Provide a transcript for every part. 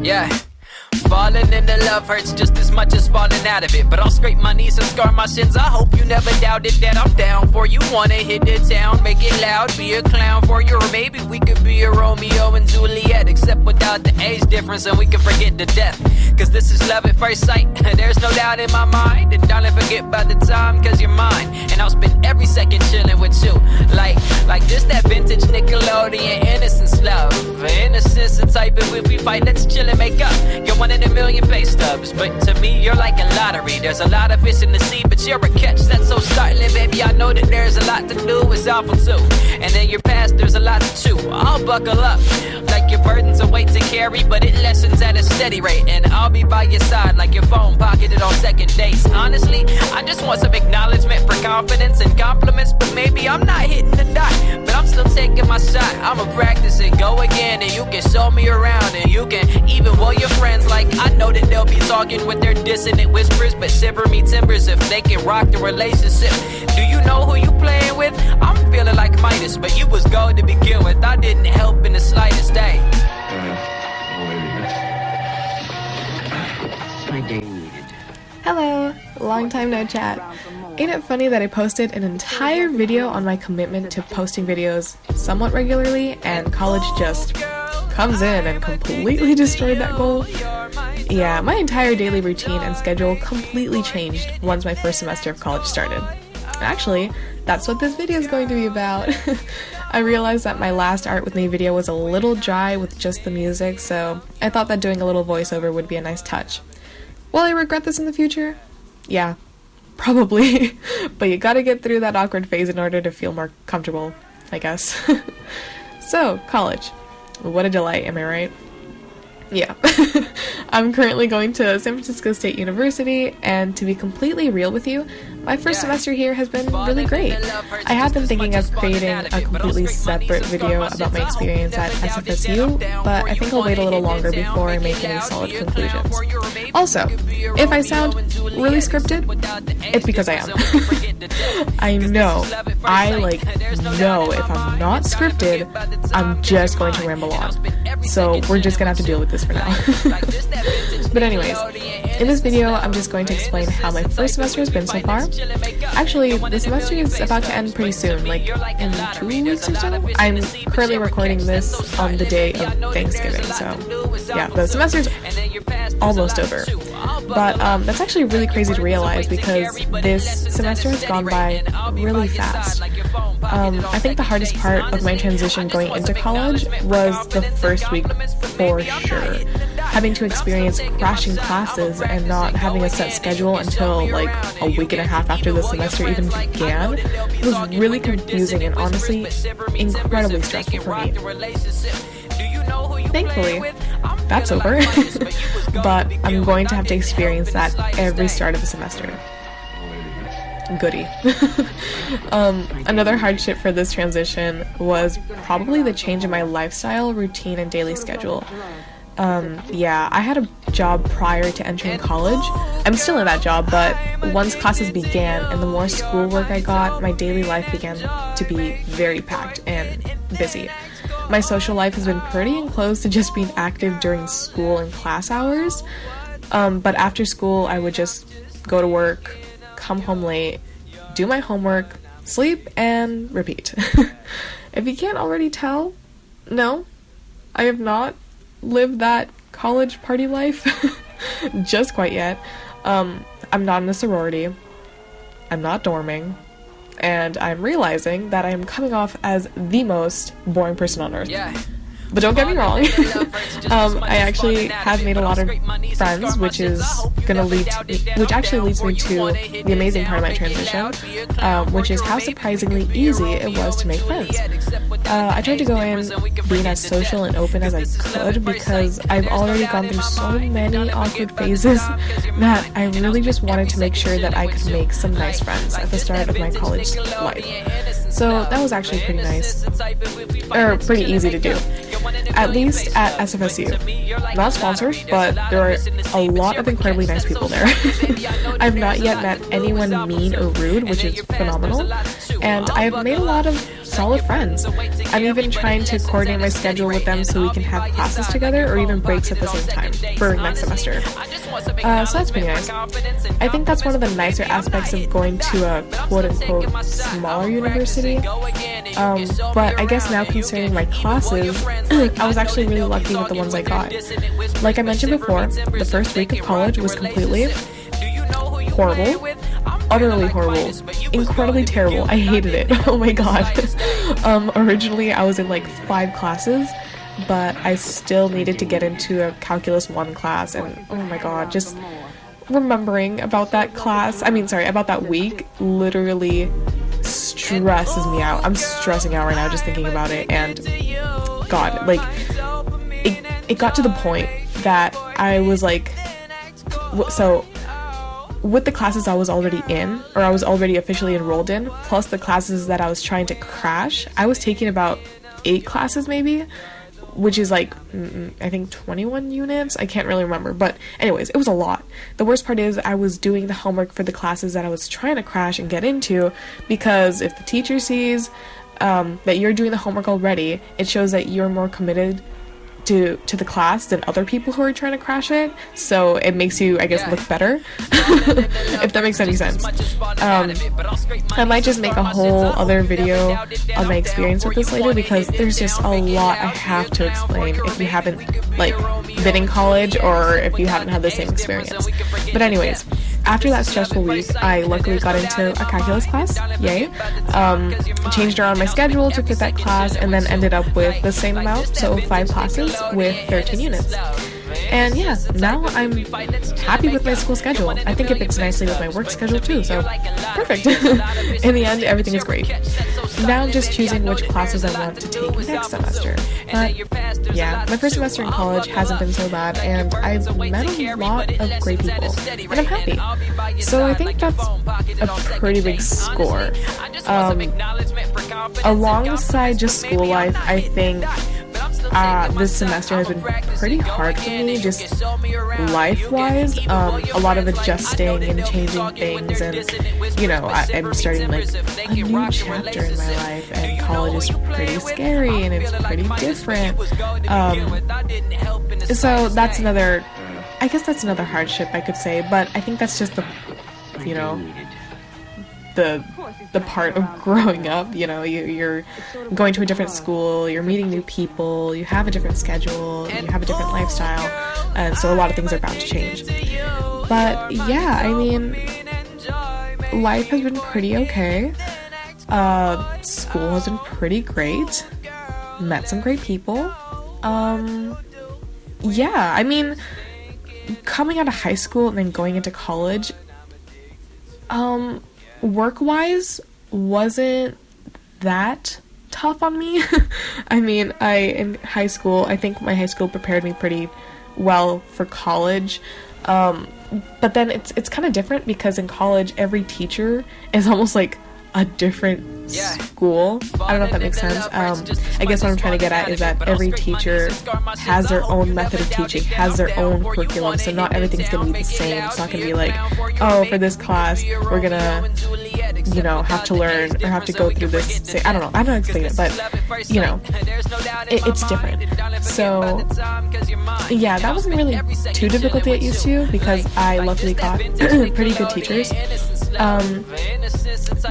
Yeah. Falling into love hurts just as much as falling out of it. But I'll scrape my knees and scar my shins. I hope you never doubted that I'm down for you. Wanna hit the town, make it loud, be a clown for you. Or maybe we could be a Romeo and Juliet, except without the age difference, and we can forget the death. Cause this is love at first sight. There's no doubt in my mind. And darling, forget about the time, cause you're mine. And I'll spend every second chilling with you. Like this, that vintage Nickelodeon innocence love. Innocence the type of if we fight, let's chill and make up. You're one in a million pay stubs, but to me you're like a lottery. There's a lot of fish in the sea, but you're a catch that's so startling. Baby, I know that there's a lot to do, it's awful too. And in your past there's a lot to chew. I'll buckle up, like your burden's a weight to carry, but it lessens at a steady rate. And I'll be by your side like your phone pocketed on second dates. Honestly, I just want some acknowledgement for confidence and compliments. But maybe I'm not hitting the dot, but I'm still taking my shot. I'ma practice and go again, and you can show me around, and you can even will your friends. Like I know that they'll be talking with their dissonant whispers, but shiver me timbers if they can rock the relationship. Do you know who you playing with? I'm feeling like Midas, but you was gold to begin with. I didn't help in the slightest day. Hello, long time no chat. Ain't it funny that I posted an entire video on my commitment to posting videos somewhat regularly, and college just comes in and completely destroyed that goal? Yeah, my entire daily routine and schedule completely changed once my first semester of college started. Actually, that's what this video is going to be about. I realized that my last Art With Me video was a little dry with just the music, so I thought that doing a little voiceover would be a nice touch. Will I regret this in the future? Yeah, probably. But you gotta get through that awkward phase in order to feel more comfortable, I guess. So, college. What a delight, am I right? Yeah. I'm currently going to San Francisco State University, and to be completely real with you, my first semester here has been really great. I have been thinking of creating a completely separate video about my experience at SFSU, but I think I'll wait a little longer before I make any solid conclusions. Also, if I sound really scripted, it's because I am. I know if I'm not scripted, I'm just going to ramble on. So we're just gonna have to deal with this for now. But anyways, in this video, I'm just going to explain how my first semester has been so far. Actually, the semester is about to end pretty soon, like in 2 weeks or so. I'm currently recording this on the day of Thanksgiving, so yeah, the semester's almost over. But that's actually really crazy to realize because this semester has gone by really fast. I think the hardest part of my transition going into college was the first week for sure. Having to experience crashing classes and not having a set schedule until like a week and a half after the semester even began was really confusing and honestly incredibly stressful for me. Thankfully, that's over, but I'm going to have to experience that every start of the semester. Goody. Another hardship for this transition was probably the change in my lifestyle, routine, and daily schedule. Yeah, I had a job prior to entering college. I'm still in that job, but once classes began and the more schoolwork I got, my daily life began to be very packed and busy. My social life has been pretty enclosed to just being active during school and class hours, but after school I would just go to work, come home late, do my homework, sleep, and repeat. If you can't already tell, no, I have not lived that college party life just quite yet. I'm not in a sorority, I'm not dorming, and I'm realizing that I am coming off as the most boring person on earth. But don't get me wrong, I actually have made a lot of friends, which actually leads me to the amazing part of my transition, which is how surprisingly easy it was to make friends. I tried to go in being as social and open as I could because I've already gone through so many awkward phases that I really just wanted to make sure that I could make some nice friends at the start of my college life. So that was actually pretty nice, or pretty easy to do. At least at SFSU. Not sponsored, but there are a lot of incredibly nice people there. I've not yet met anyone mean or rude, which is phenomenal, and I've made a lot of solid friends. I'm even trying to coordinate my schedule with them so we can have classes together or even breaks at the same time for next semester. So that's pretty nice. I think that's one of the nicer aspects of going to a quote-unquote smaller university. But I guess now concerning my classes, I was actually really lucky with the ones I got. Like I mentioned before, the first week of college was completely horrible. Utterly horrible. Incredibly terrible. I hated it. Oh my god. Originally I was in like 5 classes, but I still needed to get into a Calculus 1 class, and oh my god, just remembering about that class, about that week, literally stresses me out. I'm stressing out right now just thinking about it, and god, like, it got to the point that I was like, so with the classes I was already in, or I was already officially enrolled in, plus the classes that I was trying to crash, I was taking about 8 classes maybe, which is like, I think 21 units, I can't really remember, but anyways, it was a lot. The worst part is I was doing the homework for the classes that I was trying to crash and get into, because if the teacher sees that you're doing the homework already, it shows that you're more committed to the class than other people who are trying to crash it, so it makes you, I guess, look better, if that makes any sense. I might just make a whole other video on my experience with this later, because there's just a lot I have to explain if you haven't, like, been in college or if you haven't had the same experience. But anyways, after that stressful week, I luckily got into a calculus class, yay, changed around my schedule to fit that class, and then ended up with the same amount, so 5 classes with 13 units. And yeah, now I'm happy with my school schedule. I think it fits nicely with my work schedule too, so perfect. In the end, everything is great. Now I'm just choosing which classes I want to take next semester. But yeah, my first semester in college hasn't been so bad, and I've met a lot of great people, and I'm happy. So I think that's a pretty big score. Alongside just school life, I think this semester has been pretty hard for me, just life-wise. A lot of adjusting and changing things, and you know, I'm starting like a new chapter in my life, and college is pretty scary and it's pretty different. So that's another, I guess that's another hardship I could say, but I think that's just the, you know, the part of growing up. You know, you're going to a different school, you're meeting new people, you have a different schedule, you have a different lifestyle, and so a lot of things are bound to change. But yeah, I mean, life has been pretty okay. School has been pretty great. Met some great people. Yeah, I mean, coming out of high school and then going into college, work-wise wasn't that tough on me. I mean, in high school, I think my high school prepared me pretty well for college. But then it's kind of different, because in college, every teacher is almost like a different school. I don't know if that makes sense. I guess what I'm trying to get at is that every teacher has their own method of teaching, has their own curriculum, so not everything's going to be the same. It's not going to be like, oh, for this class, we're going to, you know, have to learn or have to go through this. I don't know how to explain it, but, you know, it's different. So, yeah, that wasn't really too difficult to get used to, because I luckily got pretty good teachers.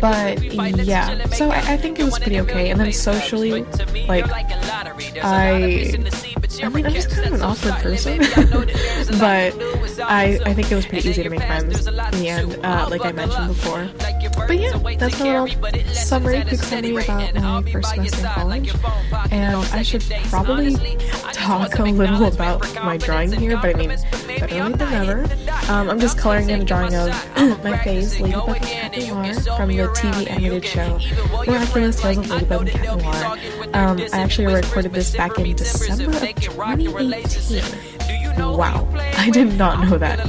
But yeah, so I think it was pretty okay. And then socially, like, I mean, I'm just kind of an awkward person, but I think it was pretty easy to make friends in the end, like I mentioned before. But yeah, that's a little quick summary about my first semester in college. And I should probably talk a little about my drawing here, but I mean, better late than never. I'm just coloring in a drawing of my face, Ladybug and Cat Noir, from the TV animated show Miraculous Ladybug and Cat Noir. I actually recorded this back in December of 2018. Wow, I did not know that.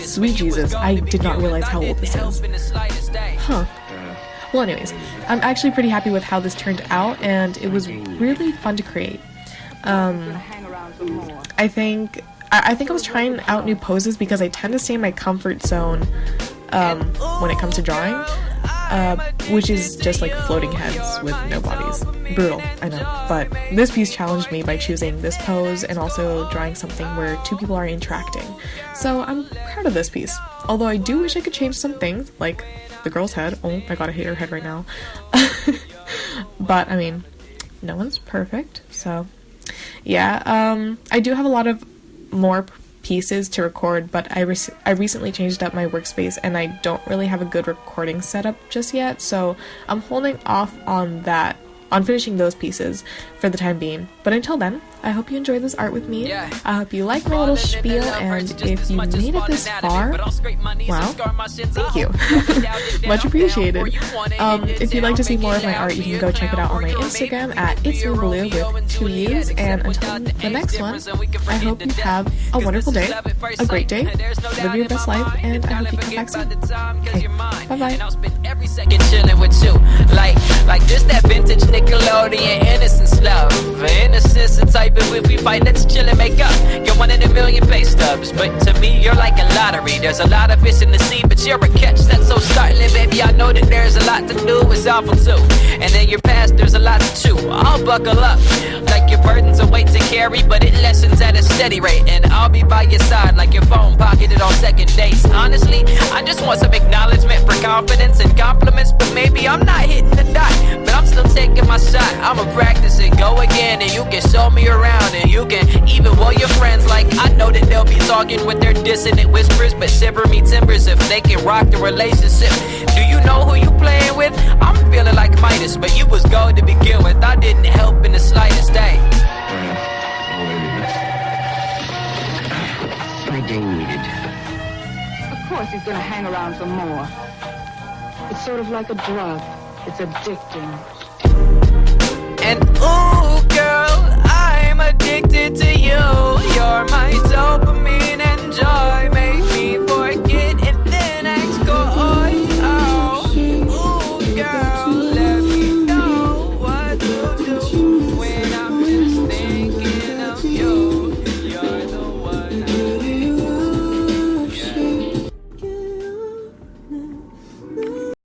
Sweet Jesus, I did not realize how old this is. Huh. Well, anyways, I'm actually pretty happy with how this turned out, and it was really fun to create. I think I was trying out new poses, because I tend to stay in my comfort zone when it comes to drawing. which is just like floating heads with no bodies. Brutal, I know, but this piece challenged me by choosing this pose and also drawing something where two people are interacting. So I'm proud of this piece, although I do wish I could change some things, like the girl's head. Oh my god, I hate her head right now. But I mean, no one's perfect, so yeah. I do have a lot of more pieces to record, but I recently changed up my workspace and I don't really have a good recording setup just yet, so I'm holding off on finishing those pieces for the time being. But until then, I hope you enjoyed this art with me. I hope you like my little spiel, and if you made it this far, wow, thank you. Much appreciated. If you'd like to see more of my art, you can go check it out on my Instagram at itsmebelu with 2 U's, and until the next one, I hope you have a wonderful day, a great day, live your best life, and I hope you come back soon. Okay, bye-bye. Every second chilling with you, like this, that vintage Nickelodeon innocence love. Innocence and type of if we fight, let's chill and make up. You're one in a million pay stubs, but to me you're like a lottery. There's a lot of fish in the sea, but you're a catch that's so startling, baby. I know that there's a lot to do, it's awful too. And in your past there's a lot to chew. I'll buckle up, like your burden's a weight to carry, but it lessens at a steady rate. And I'll be by your side, like your phone pocketed on second dates. Honestly, I just want some acknowledgement for confidence and compliments, but maybe I'm not hitting the dot, but I'm still taking my shot. I'ma practice and go again, and you can show me around, and you can even warn your friends. Like I know that they'll be talking with their dissonant whispers, but shiver me timbers if they can rock the relationship. Do you know who you playing with? I'm feeling like Midas, but you was gold to begin with. I didn't help in the slightest day. My day needed. Of course he's gonna hang around for more. It's sort of like a drug. It's addicting. And ooh,